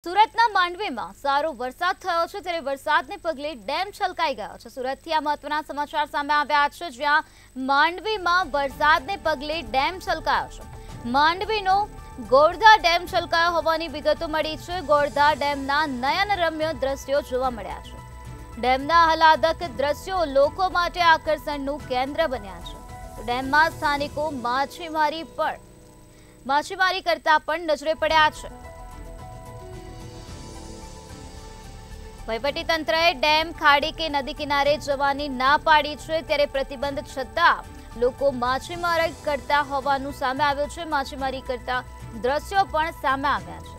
સુરતના માંડવીમાં સારો વરસાદ થયો છે ત્યારે વરસાદને પગલે ડેમ છલકાઈ ગયો છે। સુરતથી આ મહત્વના સમાચાર સામે આવ્યા છે, જ્યાં માંડવીમાં વરસાદને પગલે ડેમ છલકાયો છે। માંડવીનો ગોરધા ડેમ છલકાયો હોવાની વિગતો મળી છે। ગોરધા ડેમના નયનરમ્ય દ્રશ્યો જોવા મળ્યા છે। ડેમના આહલાદક દ્રશ્યો લોકો માટે આકર્ષણનું કેન્દ્ર બન્યા છે। ડેમમાં સ્થાનિકો માછીમારી કરતા પણ નજરે પડ્યા છે। વહીવટીતંત્રએ ડેમ, ખાડી કે નદી કિનારે જવાની ના પાડી છે, ત્યારે પ્રતિબંધ છતાં લોકો માછીમારી કરતા હોવાનું સામે આવ્યું છે। માછીમારી કરતા દ્રશ્યો પણ સામે આવ્યા છે।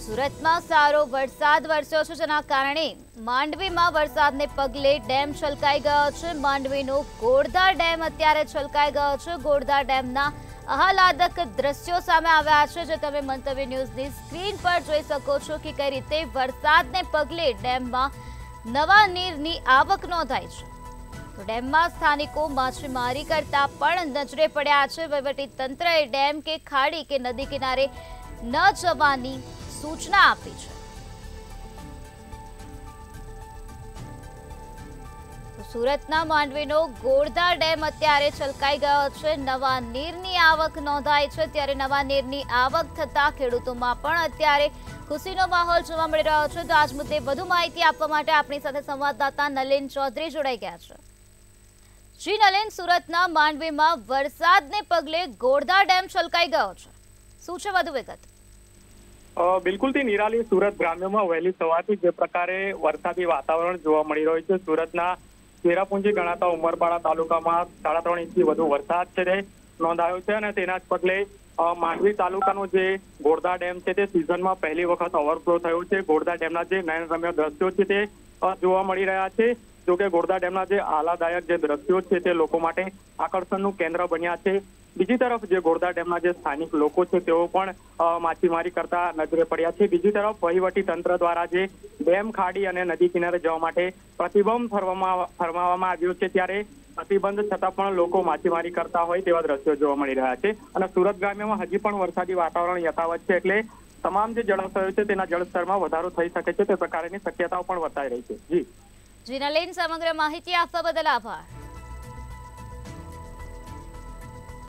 સુરતમાં સારો વરસાદ વરસ્યો છે, જેના કારણે માંડવીમાં વરસાદને પગલે ડેમ છલકાઈ ગયો છે। માંડવીનો ગોરધા ડેમ અત્યારે છલકાઈ ગયો છે। ગોરધા ડેમના આહલાદક દ્રશ્યો સામે આવ્યા છે, જે તમે મંતવ્ય ન્યૂઝની સ્ક્રીન પર જોઈ શકો છો કે કઈ રીતે વરસાદને પગલે ડેમમાં નવા નીરની આવક નોંધાઈ છે। તો ડેમમાં સ્થાનિકો માછીમારી કરતા પણ નજરે પડ્યા છે। વહીવટીતંત્રએ ડેમ કે ખાડી કે નદી કિનારે ન જવાની સૂચના આપી છે। સુરતના માંડવીનો ગોરધા ડેમ અત્યારે છલકાઈ ગયો છે। નવા નીરની આવક નોંધાઈ છે, ત્યારે નવા નીરની આવક થતા ખેડૂતોમાં પણ અત્યારે ખુશીનો માહોલ જોવા મળી રહ્યો છે। તો આજ મુદ્દે વધુ માહિતી આપવા માટે આપણી સાથે સંવાદદાતા નલિન ચૌધરી જોડાઈ ગયા છે। જી નલિન, સુરતના માંડવીમાં વરસાદને પગલે ગોરધા ડેમ છલકાઈ ગયો છે, શું છે વધુ વિગત? બિલકુલથી નિરાલી, સુરત ગ્રામ્યમાં વહેલી સવારથી જે પ્રકારે વરસાદી વાતાવરણ જોવા મળી રહ્યું છે, સુરતના ચેરાપુંજી ગણાતા ઉમરપાડા તાલુકામાં 3.5 ઇંચથી વધુ વરસાદ છે તે નોંધાયો છે, અને તેના જ પગલે માંડવી તાલુકાનો જે ગોરધા ડેમ છે તે સિઝનમાં પહેલી વખત ઓવરફ્લો થયો છે। ગોરધા ડેમના જે નયનરમ્ય દ્રશ્યો છે તે જોવા મળી રહ્યા છે। જોકે ગોરધા ડેમના જે આહલાદાયક જે દ્રશ્યો છે તે લોકો માટે આકર્ષણનું કેન્દ્ર બન્યા છે। બીજી તરફ જે ગોરધા ડેમના જે સ્થાનિક લોકો છે તેઓ પણ માછીમારી કરતા નજરે પડ્યા છે। બીજી તરફ વહીવટી તંત્ર દ્વારા જે ડેમ, ખાડી અને નદી કિનારે જવા માટે પ્રતિબંધ ફરમાવવામાં આવ્યો છે, ત્યારે પ્રતિબંધ છતાં પણ લોકો માછીમારી કરતા હોય તેવા દ્રશ્યો જોવા મળી રહ્યા છે। અને સુરત ગ્રામ્યમાં હજી પણ વરસાદી વાતાવરણ યથાવત છે, એટલે તમામ જે જળાશયો છે તેના જળસ્તરમાં વધારો થઈ શકે છે તે પ્રકારની શક્યતાઓ પણ વર્તાઈ રહી છે। જી નલિન, સમગ્ર માહિતી આપવા બદલ આભાર।